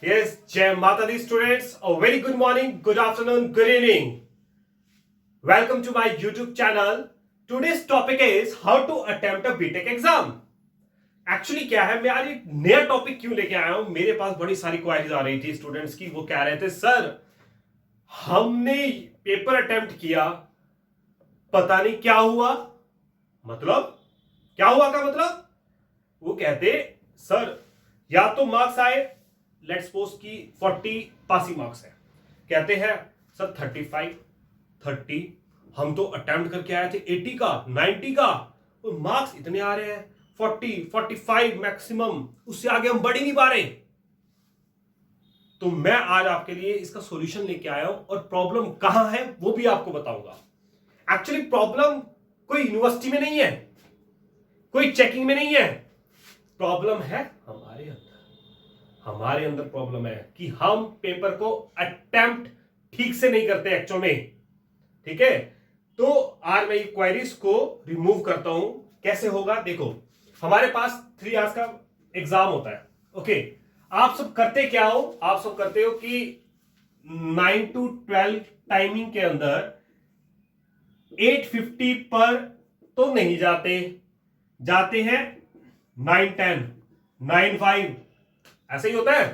Yes, Jai Mata Di students. A very good morning, good afternoon, good evening. Welcome to my YouTube channel. Today's topic is how to attempt a BTech exam. Actually क्या है, मैं आज एक नया topic क्यों लेके आया हूं। मेरे पास बड़ी सारी क्वारीज आ रही थी स्टूडेंट्स की। वो कह रहे थे सर हमने पेपर अटेम्प्ट किया, पता नहीं क्या हुआ। मतलब क्या हुआ का मतलब, वो कहते सर या तो मार्क्स आए, लेट्स सपोज की 40 पासिंग मार्क्स है, कहते हैं सर 35 30 हम तो अटेम्प्ट करके आए थे 80 का 90 का, और मार्क्स इतने आ रहे हैं 40 45 मैक्सिमम, उससे आगे हम बढ़ ही नहीं पा रहे। तो मैं आज आपके लिए इसका सॉल्यूशन लेके आया हूं, और प्रॉब्लम कहां है वो भी आपको बताऊंगा। एक्चुअली प्रॉब्लम कोई यूनिवर्सिटी में नहीं है, कोई चेकिंग में नहीं है, प्रॉब्लम है हमारे अंदर प्रॉब्लम है कि हम पेपर को अटेम्प्ट ठीक से नहीं करते एक्चुअल में। ठीक है, तो आज मैं क्वेरीज को रिमूव करता हूं। कैसे होगा देखो, हमारे पास 3 आवर्स का एग्जाम होता है। ओके, आप सब करते क्या हो, आप सब करते हो कि 9 to 12 टाइमिंग के अंदर 8:50 पर तो नहीं जाते हैं 9:10 9:05 ऐसे ही होता है।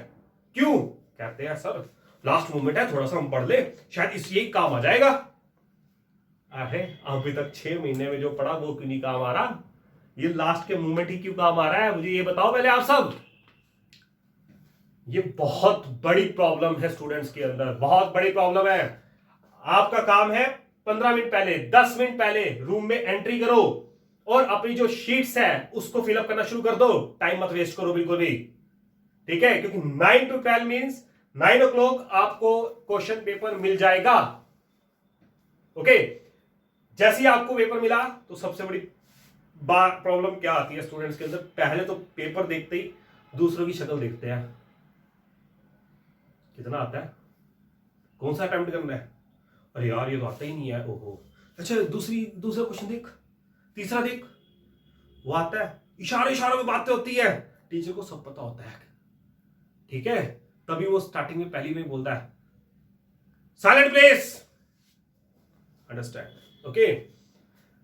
क्यों कहते हैं सर लास्ट मोमेंट है, थोड़ा सा हम पढ़ ले, शायद इसलिए काम आ जाएगा। अरे अभी तक 6 महीने में जो पढ़ा वो क्यों नहीं काम आ रहा, ये लास्ट के मोमेंट ही क्यों काम आ रहा है, मुझे ये बताओ पहले आप सब। ये बहुत बड़ी प्रॉब्लम है स्टूडेंट्स के अंदर, बहुत बड़ी प्रॉब्लम है। आपका काम है 15 मिनट पहले 10 मिनट पहले रूम में एंट्री करो और अपनी जो शीट्स है उसको फिलअप करना शुरू कर दो। टाइम मत वेस्ट करो बिल्कुल भी, ठीक है, क्योंकि 9 to 12 मींस 9 o'clock आपको क्वेश्चन पेपर मिल जाएगा। ओके, जैसे ही आपको पेपर मिला तो सबसे बड़ी प्रॉब्लम क्या आती है स्टूडेंट्स के अंदर, पहले तो पेपर देखते ही दूसरों की शक्ल देखते हैं, कितना आता है, कौन सा अटेम्प्ट करना है, अरे यार ये तो आता ही नहीं है, ओहो अच्छा दूसरा क्वेश्चन देख, तीसरा देख, वो आता है, इशारों में बातें होती है, टीचर को सब पता होता है। ठीक है, तभी वो स्टार्टिंग में पहली में बोलता है साइलेंट प्लेस, अंडरस्टैंड। ओके,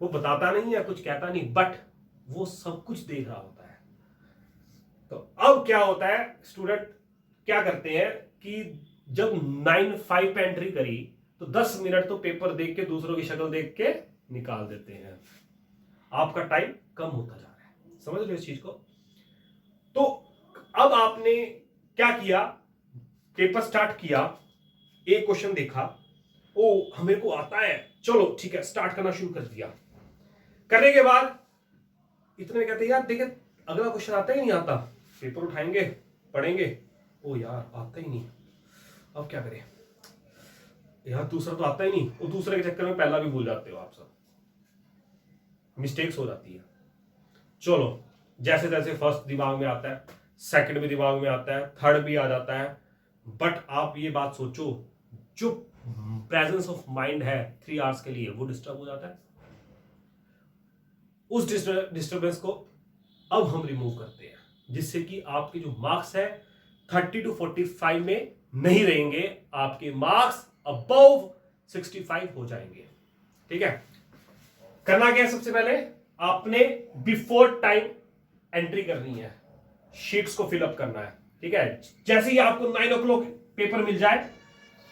वो बताता नहीं है, कुछ कहता नहीं, बट वो सब कुछ देख रहा होता है। तो अब क्या होता है, स्टूडेंट क्या करते हैं कि जब 9:05 पे एंट्री करी तो 10 मिनट तो पेपर देख के दूसरों की शक्ल देख के निकाल देते हैं। आपका टाइम कम होता जा रहा है, समझ रहे हो इस चीज को। तो अब आपने क्या किया, पेपर स्टार्ट किया, एक क्वेश्चन देखा, ओ मेरे को आता है, चलो ठीक है स्टार्ट करना शुरू कर दिया। करने के बाद इतने कहते यार देखे अगला क्वेश्चन आता ही नहीं आता, पेपर उठाएंगे पढ़ेंगे, ओ यार आता ही नहीं, अब क्या करें यार, दूसरा तो आता ही नहीं, और दूसरे के चक्कर में पहला भी भूल जाते हो आप सब, मिस्टेक्स हो जाती है। चलो जैसे जैसे फर्स्ट दिमाग में आता है, सेकंड भी दिमाग में आता है, थर्ड भी आ जाता है, बट आप ये बात सोचो जो प्रेजेंस ऑफ माइंड है 3 आवर्स के लिए वो डिस्टर्ब हो जाता है। उस डिस्टर्बेंस को अब हम रिमूव करते हैं, जिससे कि आपके जो मार्क्स है 30 to 45 में नहीं रहेंगे, आपके मार्क्स अबव 65 हो जाएंगे। ठीक है, करना क्या है, सबसे पहले आपने बिफोर टाइम एंट्री करनी है, शीट्स को फिलअप करना है। ठीक है, जैसे ही आपको 9 o'clock पेपर मिल जाए,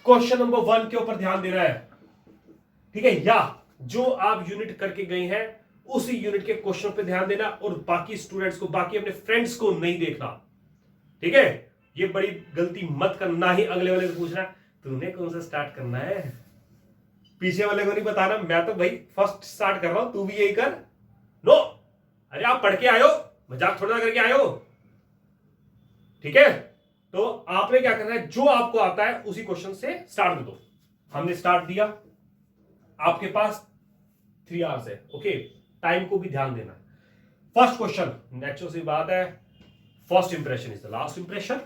क्वेश्चन नंबर 1 के ऊपर ध्यान देना है। ठीक है, या जो आप यूनिट करके गए हैं उसी यूनिट के क्वेश्चन पे ध्यान देना, और बाकी स्टूडेंट्स को, बाकी अपने फ्रेंड्स को नहीं देखना। ठीक है, ये बड़ी गलती मत करना ही अगले वाले को पूछना तूने कौन सा स्टार्ट करना है, पीछे वाले को नहीं बताना मैं तो भाई फर्स्ट स्टार्ट कर रहा हूं, तू भी यही कर। नो, अरे आप पढ़ के आयो, मजाक थोड़ा करके आयो। ठीक है, तो आपने क्या करना है, जो आपको आता है उसी क्वेश्चन से स्टार्ट कर दो। हमने स्टार्ट दिया, आपके पास 3 आवर्स है। ओके, टाइम को भी ध्यान देना। फर्स्ट क्वेश्चन, नेचुरल सी बात है, first impression is the last impression.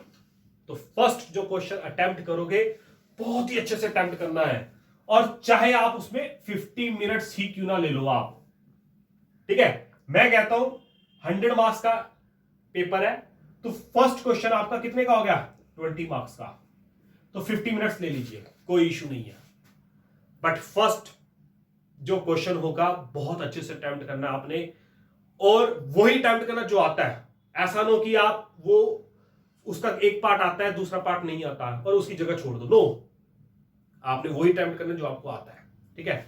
तो फर्स्ट जो क्वेश्चन अटेम्प्ट करोगे बहुत ही अच्छे से अटेम्प्ट करना है, और चाहे आप उसमें 50 मिनट्स ही क्यों ना ले लो आप। ठीक है, मैं कहता हूं 100 मार्क्स का पेपर है, तो फर्स्ट क्वेश्चन आपका कितने का हो गया, 20 मार्क्स का, तो 50 मिनट्स ले लीजिए, कोई इशू नहीं है। बट फर्स्ट जो क्वेश्चन होगा बहुत अच्छे से अटेम्प्ट करना आपने, और वही अटेम्प्ट करना जो आता है। ऐसा ना हो कि आप वो उसका एक पार्ट आता है दूसरा पार्ट नहीं आता है और उसकी जगह छोड़ दो। नो, आपने वही अटेम्प्ट करना जो आपको आता है। ठीक है,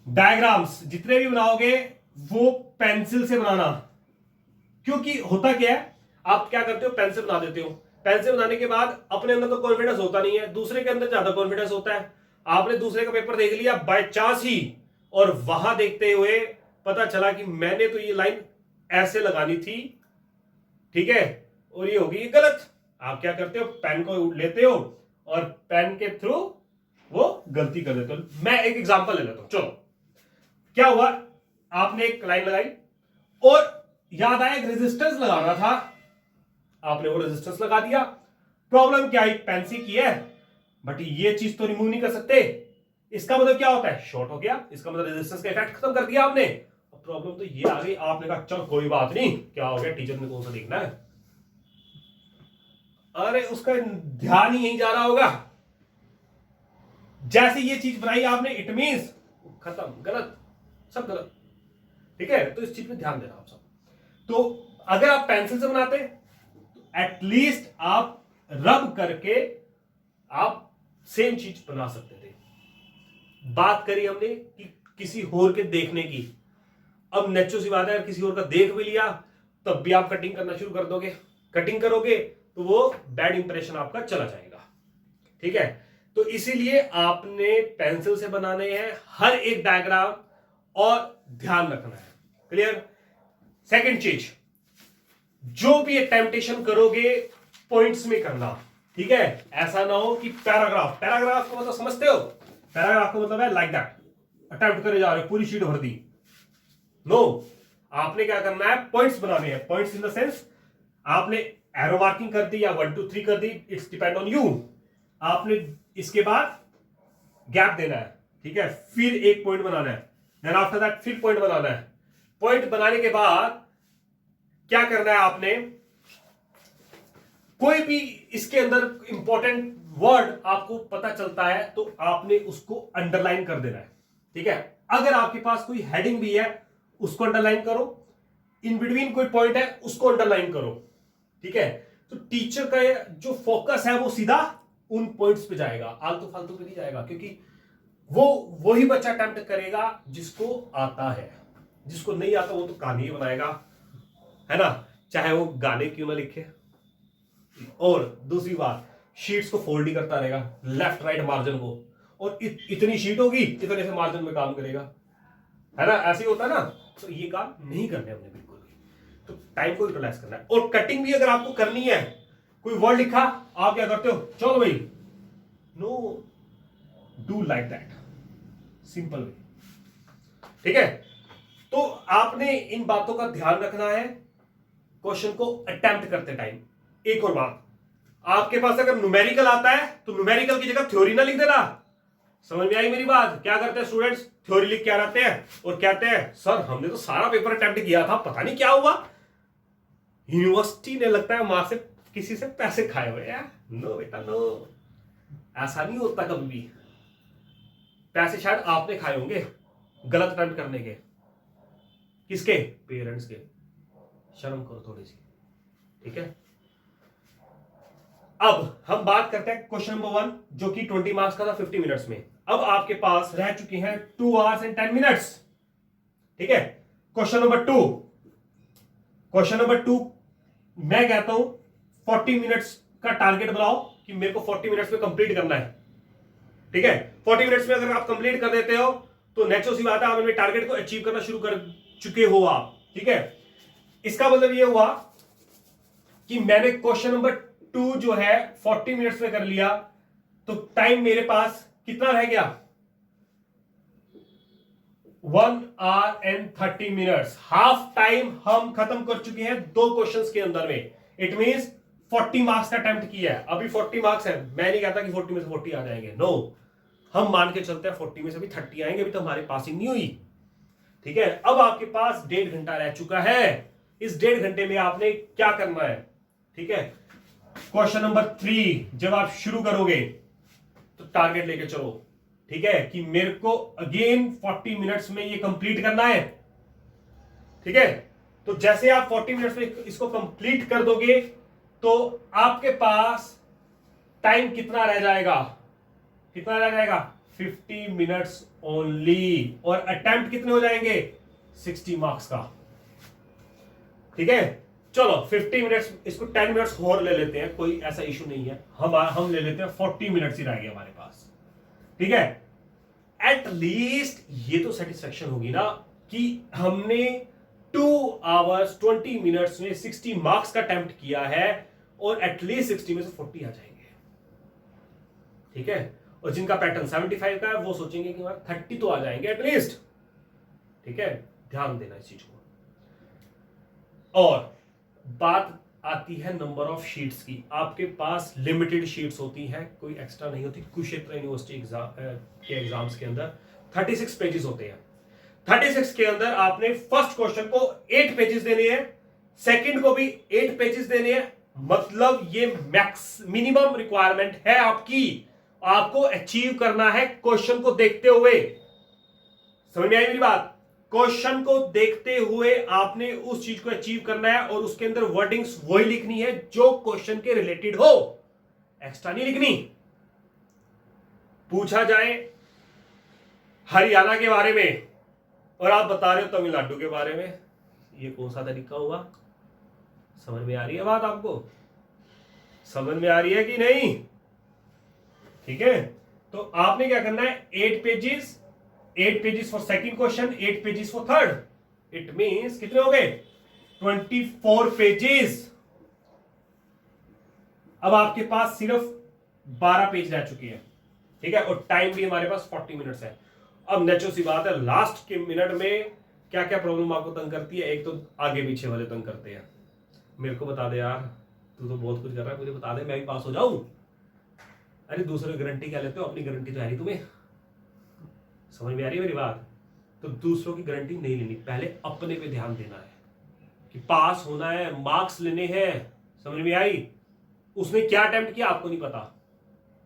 डायग्राम्स जितने भी बनाओगे वो पेंसिल से बनाना, क्योंकि होता क्या है, आप क्या करते हो, पेन से बना देते हो। पेन से बनाने के बाद अपने अंदर तो कॉन्फिडेंस होता नहीं है, दूसरे के अंदर ज्यादा कॉन्फिडेंस होता है। आपने दूसरे का पेपर देख लिया बाय चांस ही, और वहां देखते हुए पता चला कि मैंने तो ये लाइन ऐसे लगानी थी, ठीक है, और ये होगी गलत। आप क्या करते हो, पेन को लेते हो और पेन के थ्रू वो गलती कर देते हो। मैं एक एग्जांपल ले लेता हूं, चलो। क्या हुआ, आपने एक लाइन लगाई और याद आया एक रेजिस्टेंस लगाना था, आपने वो रेजिस्टेंस लगा दिया। प्रॉब्लम क्या है, पेन से की है, बट ये चीज तो रिमूव नहीं कर सकते। इसका मतलब क्या होता है, शॉर्ट हो गया, इसका मतलब रेजिस्टेंस का इफेक्ट खत्म कर दिया आपने। प्रॉब्लम तो ये आ गई, आपने कहा चल कोई बात नहीं, क्या हो गया, टीचर ने कौन सा देखना है, अरे उसका ध्यान ही यहीं जा रहा होगा। जैसे ये चीज बनाई आपने, इट मींस खत्म, गलत, सब गलत। ठीक है, तो इस चीज पे ध्यान देना आप सब। तो अगर आप पेंसिल से बनाते तो एटलीस्ट आप रब करके आप सेम चीज बना सकते थे। बात करी हमने कि किसी और के देखने की, अब नेचुरल सी बात है, किसी और का देख भी लिया तब भी आप कटिंग करना शुरू कर दोगे। कटिंग करोगे तो वो बैड इंप्रेशन आपका चला जाएगा। ठीक है, तो इसीलिए आपने पेंसिल से बनाने हैं हर एक डायग्राम, और ध्यान रखना है। क्लियर। सेकंड चीज, जो भी टेम्पटेशन करोगे पॉइंट्स में करना। ठीक है, ऐसा ना हो कि पैराग्राफ, पैराग्राफ को मतलब समझते हो, पैराग्राफ को मतलब है लाइक दैट, अटेम्प्ट करे जा रहे हो, पूरी शीट भर दी। नो, आपने क्या करना है, पॉइंट्स बनाने हैं। पॉइंट्स इन द सेंस, आपने एरो मार्किंग कर दी या 1 2 3 कर दी, इट्स डिपेंड ऑन यू। आपने इसके बाद गैप देना है, ठीक है, फिर एक पॉइंट बनाना है, देन आफ्टर दैट फिर पॉइंट बनाना है। पॉइंट बनाने के बाद क्या करना है, आपने कोई भी इसके अंदर इंपॉर्टेंट वर्ड आपको पता चलता है तो आपने उसको अंडरलाइन कर देना है। ठीक है, अगर आपके पास कोई हेडिंग भी है उसको अंडरलाइन करो, इन बिटवीन कोई पॉइंट है उसको अंडरलाइन करो। ठीक है, तो टीचर का जो फोकस है वो सीधा उन पॉइंट्स पे जाएगा, आलतू फालतू पे नहीं जाएगा, क्योंकि वो वही बच्चा अटेम्प्ट करेगा जिसको आता है। जिसको नहीं आता वो तो कहानी ही बनाएगा, है ना, चाहे वो गाने क्यों ना लिखे। और दूसरी बात, शीट्स को फोल्ड ही करता रहेगा, लेफ्ट राइट मार्जिन को, और इतनी शीट होगी इतने से मार्जिन में काम करेगा, है ना, ऐसे ही होता है ना। तो ये काम नहीं करने हमने बिल्कुल भी, तो टाइम को यूटिलाइज करना है। और कटिंग भी अगर आपको करनी है, कोई वर्ड लिखा, आप क्या करते हो, चलो भाई, no, do like that, simple way. ठीक है, तो आपने इन बातों का ध्यान रखना है क्वेश्चन को अटेम्प्ट करते टाइम। एक और बात, आपके पास अगर न्यूमेरिकल आता है तो न्यूमेरिकल की जगह थ्योरी ना लिख देना। समझ में आई मेरी बात। क्या करते हैं स्टूडेंट्स, थ्योरी लिख के आ जाते हैं और कहते हैं सर हमने तो सारा पेपर अटेम्प्ट किया था, पता नहीं क्या हुआ, यूनिवर्सिटी ने लगता है मां से किसी से पैसे खाए हुए हैं। नो बेटा नो, ऐसा नहीं होता कभी भी। पैसे शायद आपने खाए होंगे गलत अटेम्प्ट करने के। किसके, पेरेंट्स के। शर्म करो थोड़ी सी। ठीक है, अब हम बात करते हैं क्वेश्चन नंबर 1 जो कि 20 मार्क्स का था 50 मिनट्स में। अब आपके पास रह चुके हैं 2 hours and 10 minutes। ठीक है, क्वेश्चन नंबर 2, क्वेश्चन नंबर 2 मैं कहता हूं 40 मिनट्स का टारगेट बनाओ कि मेरे को 40 मिनट्स में कंप्लीट करना है। ठीक है, 40 मिनट्स में अगर आप कंप्लीट कर देते हो तो नेचुरल सी बात है, आप अपने टारगेट को अचीव करना शुरू कर चुके हो आप। ठीक है, इसका मतलब यह हुआ कि मैंने क्वेश्चन नंबर 2 जो है 40 मिनट्स में कर लिया, तो टाइम मेरे पास कितना रह गया, 1 hour and 30 minutes। Half time हम खत्म कर चुके हैं 2 क्वेश्चंस के अंदर में। इट मींस 40 मार्क्स का अटेम्प्ट किया है। अभी 40 मार्क्स है, मैं नहीं कहता कि 40 में से 40 आ जाएंगे, नो, हम मान के चलते हैं 40 में से भी 30 आएंगे, अभी तो हमारी पासिंग नहीं हुई। ठीक है, अब आपके पास 1.5 घंटा रह चुका है। इस 1.5 घंटे में आपने क्या करना है। ठीक है, क्वेश्चन नंबर 3 जब आप शुरू करोगे तो टारगेट लेके चलो, ठीक है, कि मेरे को अगेन 40 मिनट्स में ये कंप्लीट करना है, ठीक है। तो जैसे आप 40 मिनट्स में इसको कंप्लीट कर दोगे तो आपके पास टाइम कितना रह जाएगा, कितना रह जाएगा, 50 मिनट्स ओनली, और अटेम्प्ट कितने हो जाएंगे, 60 मार्क्स का, ठीक है। चलो 50 मिनट्स, इसको 10 मिनट्स और ले लेते हैं, कोई ऐसा इशू नहीं है, हम ले लेते हैं 40 मिनट्स ही रह गए हमारे पास, ठीक है। एट लीस्ट ये तो सेटिस्फेक्शन होगी ना कि हमने 2 आवर्स 20 मिनट्स में 60 मार्क्स का अटेम्प्ट किया है, और एटलीस्ट 60 में से 40 आ जाएंगे, ठीक है। और जिनका पैटर्न 75 का है वो सोचेंगे कि 30 तो आ जाएंगे एटलीस्ट, ठीक है। ध्यान देना इस चीज को। और बात आती है नंबर ऑफ शीट्स की। आपके पास लिमिटेड शीट्स होती हैं, कोई एक्स्ट्रा नहीं होती। कुरुक्षेत्र यूनिवर्सिटी के एग्जाम्स के अंदर 36 पेजेस होते हैं। 36 के अंदर आपने फर्स्ट क्वेश्चन को 8 पेजेस देने हैं, सेकंड को भी 8 पेजेस देने हैं। मतलब ये मैक्स मिनिमम रिक्वायरमेंट है आपकी, आपको अचीव करना है क्वेश्चन को देखते हुए। समझ में आई मेरी बात? क्वेश्चन को देखते हुए आपने उस चीज को अचीव करना है, और उसके अंदर वर्डिंग्स वही लिखनी है जो क्वेश्चन के रिलेटेड हो, एक्स्ट्रा नहीं लिखनी। पूछा जाए हरियाणा के बारे में और आप बता रहे हो तमिलनाडु के बारे में, ये कौन सा तरीका हुआ? समझ में आ रही है बात? आपको समझ में आ रही है कि नहीं? ठीक है, तो आपने क्या करना है, 8 pages for second question, 8 pages for third. It means कितने हो गए, 24 पेजेस। अब आपके पास सिर्फ 12 पेज रह चुके हैं, ठीक है, और टाइम भी हमारे पास 40 मिनट्स है। अब नेचुरल सी बात है, लास्ट के मिनट में क्या क्या प्रॉब्लम आपको तंग करती है? एक तो आगे पीछे वाले तंग करते हैं, मेरे को बता दे यार, तू तो बहुत कुछ कर रहा है, मुझे बता दे मैं भी पास हो जाऊं। अरे दूसरे की गारंटी क्या लेते हो, अपनी गारंटी तो है नहीं तुम्हें। समझ में आ रही है मेरी बात? तो दूसरों की गारंटी नहीं लेनी, पहले अपने पे ध्यान देना है कि पास होना है, मार्क्स लेने हैं। समझ में आई? उसने क्या अटेम्प्ट किया आपको नहीं पता,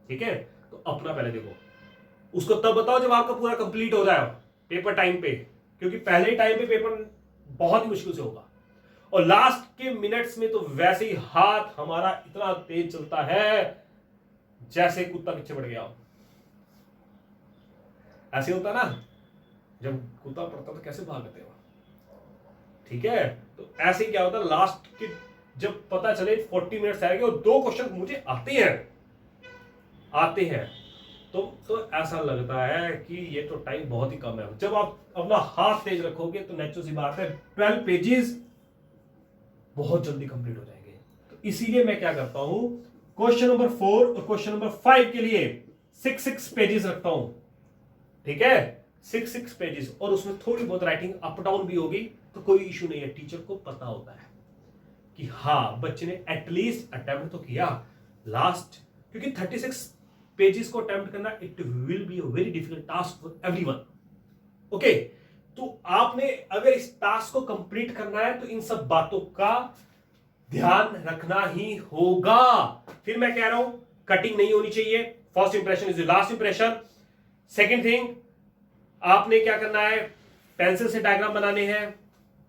ठीक है, तो अपना पहले देखो, उसको तब बताओ जब आपका पूरा कंप्लीट हो जाए पेपर टाइम पे, क्योंकि पहले टाइम पे पेपर बहुत ही मुश्किल से होगा, और लास्ट के मिनट्स में तो वैसे ही हाथ हमारा इतना तेज चलता है जैसे कुत्ता पीछे पड़ गया हो। ऐसे होता ना, जब कुत्ता पड़ता तो कैसे भागते हो, ठीक है। तो ऐसे क्या होता है, लास्ट के जब पता चले 40 मिनट्स आएंगे और 2 क्वेश्चन मुझे आते हैं तो ऐसा लगता है कि ये तो टाइम बहुत ही कम है। जब आप अपना हाथ तेज रखोगे तो नेचुरल सी बात है 12 पेजेस बहुत जल्दी कंप्लीट हो जाएंगे। तो इसीलिए मैं क्या करता हूं, क्वेश्चन नंबर 4 और क्वेश्चन नंबर 5 के लिए 6 पेजेस रखता हूं, ठीक है, 6 पेजेस, और उसमें थोड़ी बहुत राइटिंग अप डाउन भी होगी तो कोई इशू नहीं है। टीचर को पता होता है कि हाँ बच्चे ने एटलीस्ट अटेम्प्ट तो किया लास्ट, क्योंकि 36 पेजेस को अटेम्प्ट करना it will be a very difficult task for everyone. Okay, तो आपने अगर इस टास्क को कंप्लीट करना है तो इन सब बातों का ध्यान रखना ही होगा। फिर मैं कह रहा हूं कटिंग नहीं होनी चाहिए, first impression is the last impression. Second thing, आपने क्या करना है, पेंसिल से डायग्राम बनाने हैं।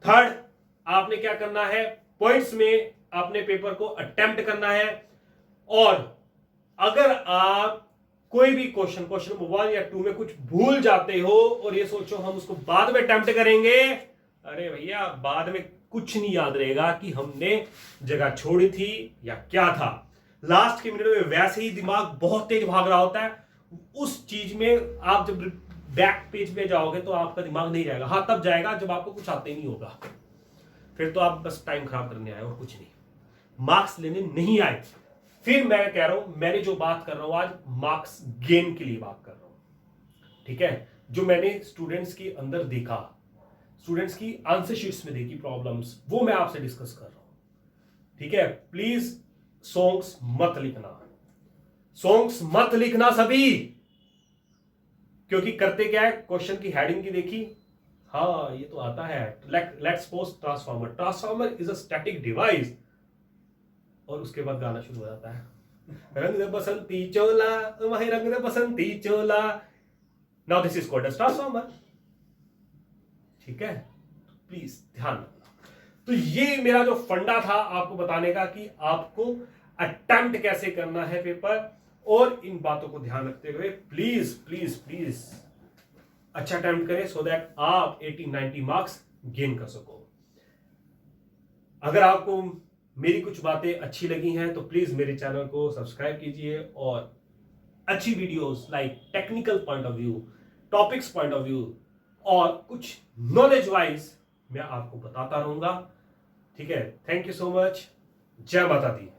थर्ड, आपने क्या करना है, पॉइंट्स में अपने पेपर को अटेम्प्ट करना है। और अगर आप कोई भी क्वेश्चन नंबर 1 या 2 में कुछ भूल जाते हो और ये सोचो हम उसको बाद में अटेम्प्ट करेंगे, अरे भैया बाद में कुछ नहीं याद रहेगा कि हमने जगह छोड़ी थी या क्या था। लास्ट के मिनट में वैसे ही दिमाग बहुत तेज भाग रहा होता है, उस चीज में आप जब बैक पेज पे जाओगे तो आपका दिमाग नहीं जाएगा। हाँ तब जाएगा जब आपको कुछ आता ही नहीं होगा, फिर तो आप बस टाइम खराब करने आए और कुछ नहीं, मार्क्स लेने नहीं आए। फिर मैं कह रहा हूं, मैंने जो बात कर रहा हूं आज मार्क्स गेन के लिए बात कर रहा हूं, ठीक है। जो मैंने स्टूडेंट्स के अंदर देखा, स्टूडेंट्स की आंसर शीट्स में देखी प्रॉब्लम्स, वो मैं आपसे डिस्कस कर रहा हूं, ठीक है। प्लीज सॉन्ग्स मत लिखना, सॉन्ग्स मत लिखना सभी, क्योंकि करते क्या है, क्वेश्चन की हेडिंग की देखी, हाँ ये तो आता है, let's suppose transformer is a static device, और उसके बाद गाना शुरू हो जाता है, रंग दे बसंती चोला वही रंग दे बसंती चोला। Now this is called as transformer. ठीक है, प्लीज ध्यान रखना। तो ये मेरा जो फंडा था आपको बताने का कि आपको अटेम्प्ट कैसे करना है पेपर, और इन बातों को ध्यान रखते हुए प्लीज प्लीज प्लीज अच्छा अटेम्प्ट करें सो दैट आप 80-90 मार्क्स गेन कर सको। अगर आपको मेरी कुछ बातें अच्छी लगी हैं तो प्लीज मेरे चैनल को सब्सक्राइब कीजिए, और अच्छी videos like technical point of view, topics point of view और कुछ नॉलेज वाइज मैं आपको बताता रहूंगा। ठीक है, थैंक यू सो मच। जय माता दी।